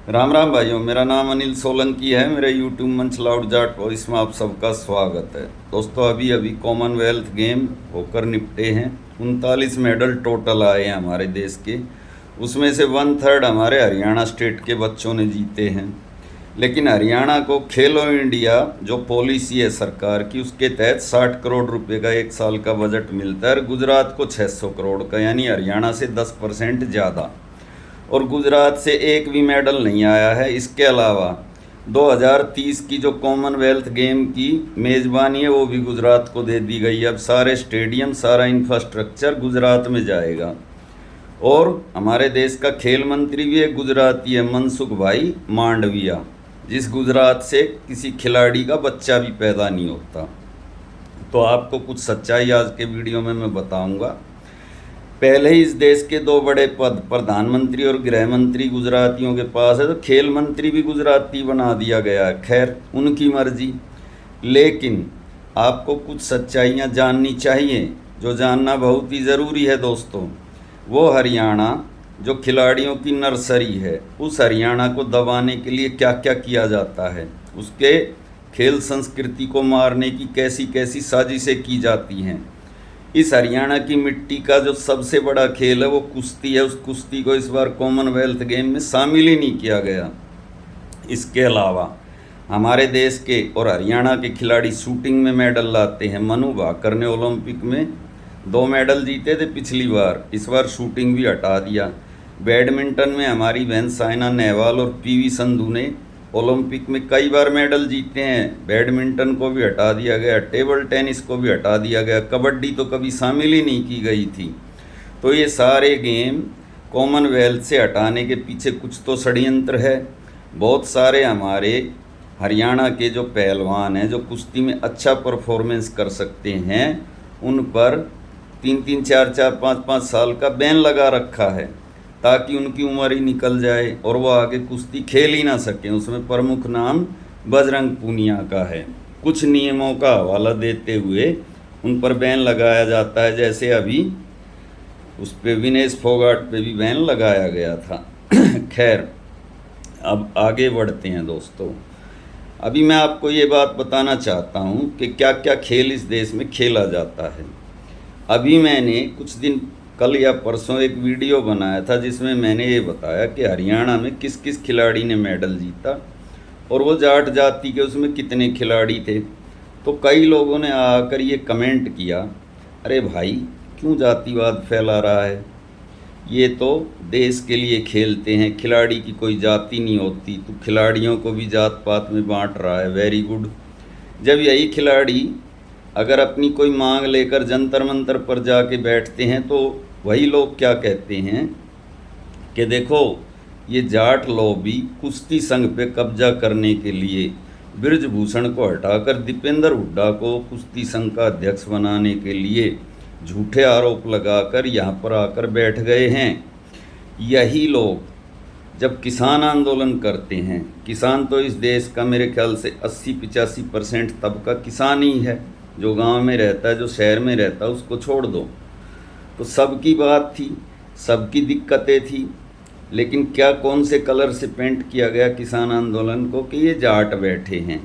राम राम भाइयों, मेरा नाम अनिल सोलंकी है। मेरे यूट्यूब मंच लाउड जाट वॉइस में आप सबका स्वागत है। दोस्तों, अभी अभी कॉमनवेल्थ गेम होकर निपटे हैं। 39 मेडल टोटल आए हैं हमारे देश के। उसमें से 1/3 हमारे हरियाणा स्टेट के बच्चों ने जीते हैं। लेकिन हरियाणा को खेलो इंडिया जो पॉलिसी है सरकार की, उसके तहत 60 करोड़ रुपए का एक साल का बजट मिलता है और गुजरात को 600 करोड़ का, यानी हरियाणा से 10% ज़्यादा। और गुजरात से एक भी मेडल नहीं आया है। इसके अलावा 2030 की जो कॉमनवेल्थ गेम की मेज़बानी है वो भी गुजरात को दे दी गई। अब सारे स्टेडियम, सारा इंफ्रास्ट्रक्चर गुजरात में जाएगा। और हमारे देश का खेल मंत्री भी एक गुजराती है, मनसुख भाई मांडविया, जिस गुजरात से किसी खिलाड़ी का बच्चा भी पैदा नहीं होता। तो आपको कुछ सच्चाई आज के वीडियो में मैं बताऊंगा। पहले ही इस देश के दो बड़े पद, प्रधानमंत्री और गृह मंत्री, गुजरातियों के पास है, तो खेल मंत्री भी गुजराती बना दिया गया है। खैर, उनकी मर्जी। लेकिन आपको कुछ सच्चाइयाँ जाननी चाहिए, जो जानना बहुत ही ज़रूरी है दोस्तों। वो हरियाणा जो खिलाड़ियों की नर्सरी है, उस हरियाणा को दबाने के लिए क्या क्या किया जाता है, उसके खेल संस्कृति को मारने की कैसी कैसी साजिशें की जाती हैं। इस हरियाणा की मिट्टी का जो सबसे बड़ा खेल है वो कुश्ती है। उस कुश्ती को इस बार कॉमनवेल्थ गेम में शामिल ही नहीं किया गया। इसके अलावा हमारे देश के और हरियाणा के खिलाड़ी शूटिंग में मेडल लाते हैं। मनु भाकर ने ओलंपिक में 2 मेडल जीते थे पिछली बार, इस बार शूटिंग भी हटा दिया। बैडमिंटन में हमारी बहन साइना नेहवाल और पीवी संधू ने ओलंपिक में कई बार मेडल जीते हैं, बैडमिंटन को भी हटा दिया गया, टेबल टेनिस को भी हटा दिया गया, कबड्डी तो कभी शामिल ही नहीं की गई थी। तो ये सारे गेम कॉमनवेल्थ से हटाने के पीछे कुछ तो षड्यंत्र है। बहुत सारे हमारे हरियाणा के जो पहलवान हैं, जो कुश्ती में अच्छा परफॉर्मेंस कर सकते हैं, उन पर 3-3, 4-4, 5-5 साल का बैन लगा रखा है, ताकि उनकी उम्र ही निकल जाए और वो आगे कुश्ती खेल ही ना सकें। उसमें प्रमुख नाम बजरंग पूनिया का है। कुछ नियमों का हवाला देते हुए उन पर बैन लगाया जाता है, जैसे अभी उस पर विनेश फोगाट पे भी बैन लगाया गया था। खैर, अब आगे बढ़ते हैं दोस्तों। अभी मैं आपको ये बात बताना चाहता हूँ कि क्या क्या खेल इस देश में खेला जाता है। अभी मैंने कुछ दिन, कल या परसों, एक वीडियो बनाया था जिसमें मैंने ये बताया कि हरियाणा में किस किस खिलाड़ी ने मेडल जीता और वो जाट जाति के उसमें कितने खिलाड़ी थे। तो कई लोगों ने आकर ये कमेंट किया, अरे भाई क्यों जातिवाद फैला रहा है, ये तो देश के लिए खेलते हैं, खिलाड़ी की कोई जाति नहीं होती, तो खिलाड़ियों को भी जात पात में बांट रहा है। Very good. जब यही खिलाड़ी अगर अपनी कोई मांग लेकर जंतर मंतर पर जाके बैठते हैं तो वही लोग क्या कहते हैं कि देखो, ये जाट लॉबी कुश्ती संघ पे कब्जा करने के लिए बृजभूषण को हटाकर दीपेंद्र हुड्डा को कुश्ती संघ का अध्यक्ष बनाने के लिए झूठे आरोप लगाकर यहाँ पर आकर बैठ गए हैं। यही लोग जब किसान आंदोलन करते हैं, किसान तो इस देश का मेरे ख्याल से 80-85% तबका किसान ही है, जो गांव में रहता है, जो शहर में रहता है उसको छोड़ दो। तो सबकी बात थी, सबकी दिक्कतें थी, लेकिन क्या कौन से कलर से पेंट किया गया किसान आंदोलन को कि ये जाट बैठे हैं,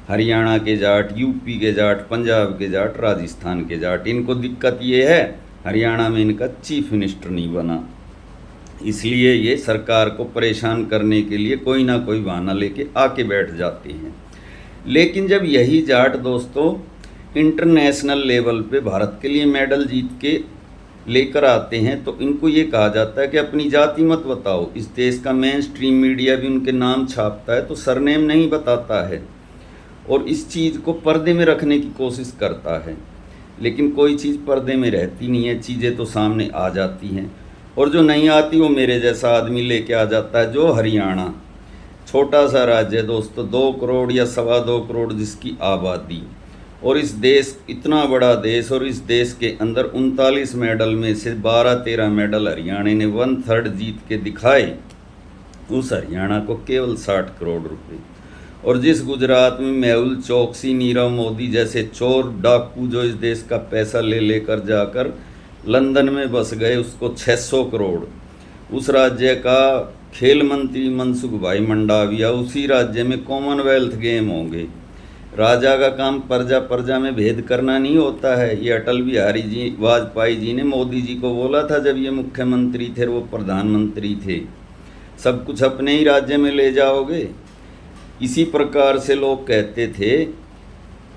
हरियाणा के जाट, यूपी के जाट, पंजाब के जाट, राजस्थान के जाट। इनको दिक्कत ये है हरियाणा में इनका चीफ मिनिस्टर नहीं बना, इसलिए ये सरकार को परेशान करने के लिए कोई ना कोई बहाना लेके आके बैठ जाते हैं। लेकिन जब यही जाट दोस्तों इंटरनेशनल लेवल पे भारत के लिए मेडल जीत के लेकर आते हैं, तो इनको ये कहा जाता है कि अपनी जाति मत बताओ। इस देश का मेन स्ट्रीम मीडिया भी उनके नाम छापता है, तो सरनेम नहीं बताता है और इस चीज़ को पर्दे में रखने की कोशिश करता है। लेकिन कोई चीज़ पर्दे में रहती नहीं है, चीज़ें तो सामने आ जाती हैं, और जो नहीं आती वो मेरे जैसा आदमी लेके आ जाता है। जो हरियाणा छोटा सा राज्य है दोस्तों, 2 करोड़ या 2.25 करोड़ जिसकी आबादी, और इस देश इतना बड़ा देश, और इस देश के अंदर 39 मेडल में से 12-13 मेडल हरियाणा ने 1/3 जीत के दिखाए। उस हरियाणा को केवल 60 करोड़ रुपए, और जिस गुजरात में मेहुल चौकसी, नीरव मोदी जैसे चोर डाकू जो इस देश का पैसा ले लेकर जाकर लंदन में बस गए, उसको 600 करोड़। उस राज्य का खेल मंत्री मनसुख भाई मंडाविया, उसी राज्य में कॉमनवेल्थ गेम होंगे। राजा का काम प्रजा प्रजा में भेद करना नहीं होता है। ये अटल बिहारी जी वाजपेयी जी ने मोदी जी को बोला था जब ये मुख्यमंत्री थे, वो प्रधानमंत्री थे। सब कुछ अपने ही राज्य में ले जाओगे। इसी प्रकार से लोग कहते थे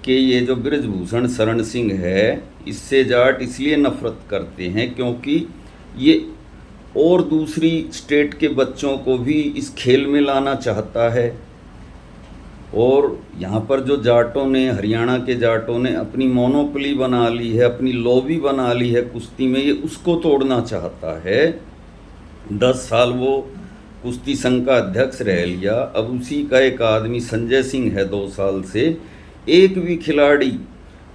कि ये जो बृजभूषण शरण सिंह है, इससे जाट इसलिए नफरत करते हैं क्योंकि ये और दूसरी स्टेट के बच्चों को भी इस खेल में लाना चाहता है। और यहाँ पर जो जाटों ने, हरियाणा के जाटों ने अपनी मोनोपोली बना ली है, अपनी लॉबी बना ली है कुश्ती में, ये उसको तोड़ना चाहता है। 10 साल वो कुश्ती संघ का अध्यक्ष रह लिया। अब उसी का एक आदमी संजय सिंह है 2 साल से। एक भी खिलाड़ी,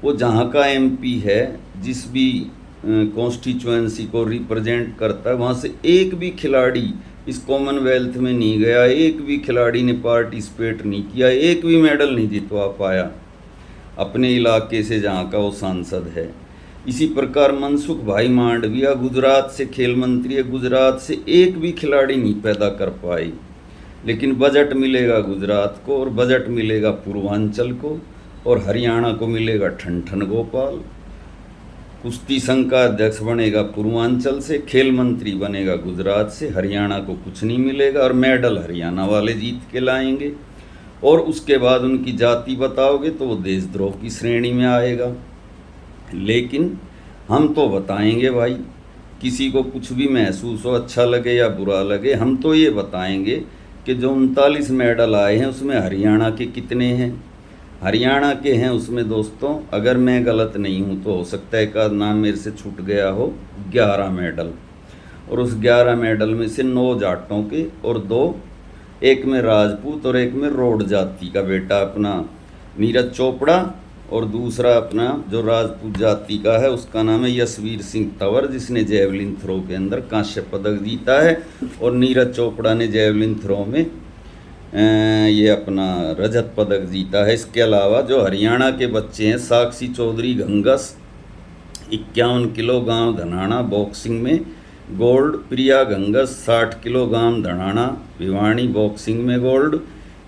वो जहाँ का एमपी है, जिस भी कॉन्स्टिट्यूएंसी को रिप्रेजेंट करता है, वहाँ से एक भी खिलाड़ी इस कॉमनवेल्थ में नहीं गया, एक भी खिलाड़ी ने पार्टिसिपेट नहीं किया, एक भी मेडल नहीं जितवा पाया अपने इलाके से जहाँ का वो सांसद है। इसी प्रकार मनसुख भाई मांडविया गुजरात से खेल मंत्री है, गुजरात से एक भी खिलाड़ी नहीं पैदा कर पाए। लेकिन बजट मिलेगा गुजरात को, और बजट मिलेगा पूर्वांचल को, और हरियाणा को मिलेगा ठन गोपाल। कुश्ती संघ का अध्यक्ष बनेगा पूर्वांचल से, खेल मंत्री बनेगा गुजरात से, हरियाणा को कुछ नहीं मिलेगा, और मेडल हरियाणा वाले जीत के लाएंगे। और उसके बाद उनकी जाति बताओगे तो वो देशद्रोह की श्रेणी में आएगा। लेकिन हम तो बताएंगे भाई, किसी को कुछ भी महसूस हो, अच्छा लगे या बुरा लगे, हम तो ये बताएंगे कि जो 39 मेडल आए हैं उसमें हरियाणा के कितने हैं। हरियाणा के हैं उसमें दोस्तों, अगर मैं गलत नहीं हूँ तो हो सकता है एक आध नाम मेरे से छूट गया हो, 11 मेडल। और उस 11 मेडल में से 9 जाटों के और 2, एक में राजपूत और एक में रोड जाति का बेटा अपना नीरज चोपड़ा, और दूसरा अपना जो राजपूत जाति का है उसका नाम है यशवीर सिंह तंवर, जिसने जेवलिन थ्रो के अंदर कांस्य पदक जीता है। और नीरज चोपड़ा ने जेवलिन थ्रो में ये अपना रजत पदक जीता है। इसके अलावा जो हरियाणा के बच्चे हैं, साक्षी चौधरी घंगस 51 किलो गांव धनाना बॉक्सिंग में गोल्ड, प्रिया घंगस 60 किलो गांव धनाना भिवानी बॉक्सिंग में गोल्ड,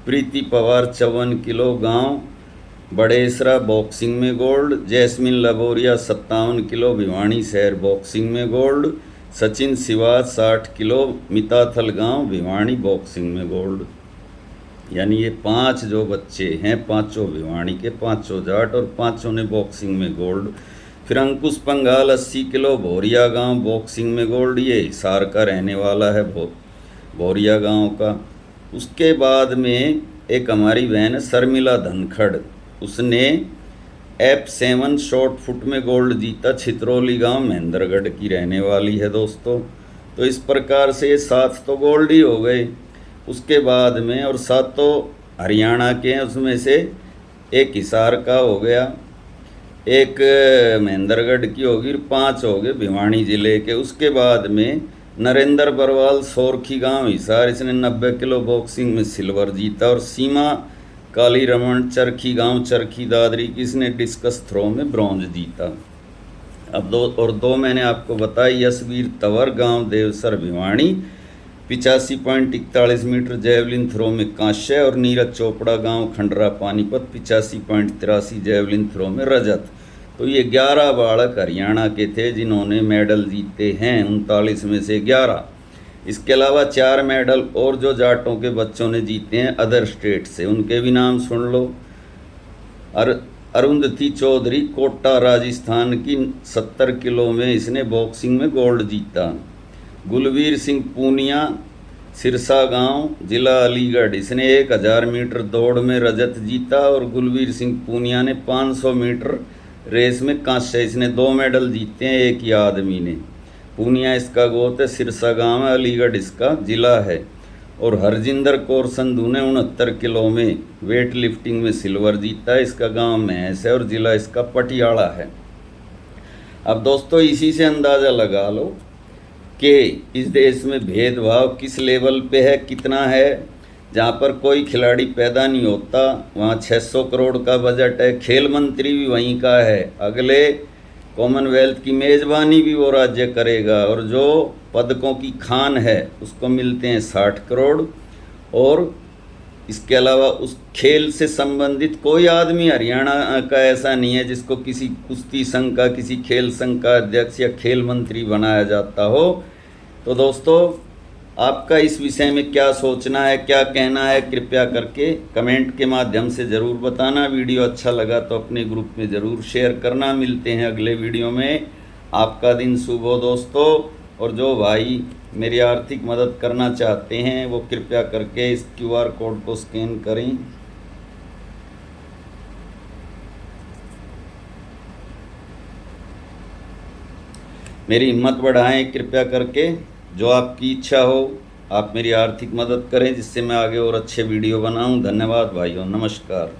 प्रीति पवार 54 किलो गांव बड़ेसरा बॉक्सिंग में गोल्ड, जैस्मिन लबोरिया 57 किलो भिवानी शहर बॉक्सिंग में गोल्ड, सचिन सिवाज 60 किलो मिताथल गांव भिवानी बॉक्सिंग में गोल्ड। यानी ये 5 जो बच्चे हैं, 5 भिवानी के, 5 जाट, और 5 ने बॉक्सिंग में गोल्ड। फिर अंकुश पंगाल 80 किलो भोरिया गांव बॉक्सिंग में गोल्ड, ये हिसार का रहने वाला है भोरिया गांव का। उसके बाद में एक हमारी बहन है शर्मिला धनखड़, उसने F7 शॉर्ट फुट में गोल्ड जीता, छितरौली गांव महेंद्रगढ़ की रहने वाली है दोस्तों। तो इस प्रकार से 7 तो गोल्ड ही हो गए। उसके बाद में और 7 तो हरियाणा के हैं, उसमें से एक हिसार का हो गया, एक महेंद्रगढ़ की होगी, 5 हो गए भिवानी जिले के। उसके बाद में नरेंद्र बरवाल सोरखी गांव हिसार, इसने 90 किलो बॉक्सिंग में सिल्वर जीता। और सीमा काली रमन चरखी गांव चरखी दादरी की, इसने डिस्कस थ्रो में ब्रॉन्ज जीता। अब 2 मैंने आपको बताई, यशवीर तंवर गांव Devsar Bhiwani 85.41 metre javelin throw में कांस्य, और नीरज चोपड़ा गांव खंडरा पानीपत 85.83 जेवलिन थ्रो में रजत। तो ये 11 बालक हरियाणा के थे जिन्होंने मेडल जीते हैं, 39 में से 11। इसके अलावा 4 मेडल और जो जाटों के बच्चों ने जीते हैं अदर स्टेट से, उनके भी नाम सुन लो। अरुंधति चौधरी कोटा राजस्थान की 70 किलो में इसने बॉक्सिंग में गोल्ड जीता। गुलवीर सिंह पूनिया सिरसा गांव जिला अलीगढ़, इसने 1000 मीटर दौड़ में रजत जीता। और गुलवीर सिंह पूनिया ने 500 मीटर रेस में कांस्य, इसने 2 मेडल जीते हैं एक ही आदमी ने। पूनिया इसका गोत है, सिरसा गांव है, अलीगढ़ इसका जिला है। और हरजिंदर कौर संधू ने 69 किलो में वेट लिफ्टिंग में सिल्वर जीता है, इसका गांव महस है और जिला इसका पटियाला है। अब दोस्तों इसी से अंदाज़ा लगा लो कि इस देश में भेदभाव किस लेवल पे है, कितना है। जहाँ पर कोई खिलाड़ी पैदा नहीं होता वहाँ 600 करोड़ का बजट है, खेल मंत्री भी वहीं का है। अगले कॉमनवेल्थ की मेज़बानी भी वो राज्य करेगा और जो पदकों की खान है उसको मिलते हैं 60 करोड़। और इसके अलावा उस खेल से संबंधित कोई आदमी हरियाणा का ऐसा नहीं है जिसको किसी कुश्ती संघ का, किसी खेल संघ का अध्यक्ष या खेल मंत्री बनाया जाता हो। तो दोस्तों, आपका इस विषय में क्या सोचना है, क्या कहना है, कृपया करके कमेंट के माध्यम से ज़रूर बताना। वीडियो अच्छा लगा तो अपने ग्रुप में ज़रूर शेयर करना। मिलते हैं अगले वीडियो में। आपका दिन शुभ हो दोस्तों। और जो भाई मेरी आर्थिक मदद करना चाहते हैं वो कृपया करके इस QR कोड को स्कैन करें। मेरी हिम्मत बढ़ाएं कृपया करके। जो आपकी इच्छा हो आप मेरी आर्थिक मदद करें जिससे मैं आगे और अच्छे वीडियो बनाऊं। धन्यवाद भाइयों, नमस्कार।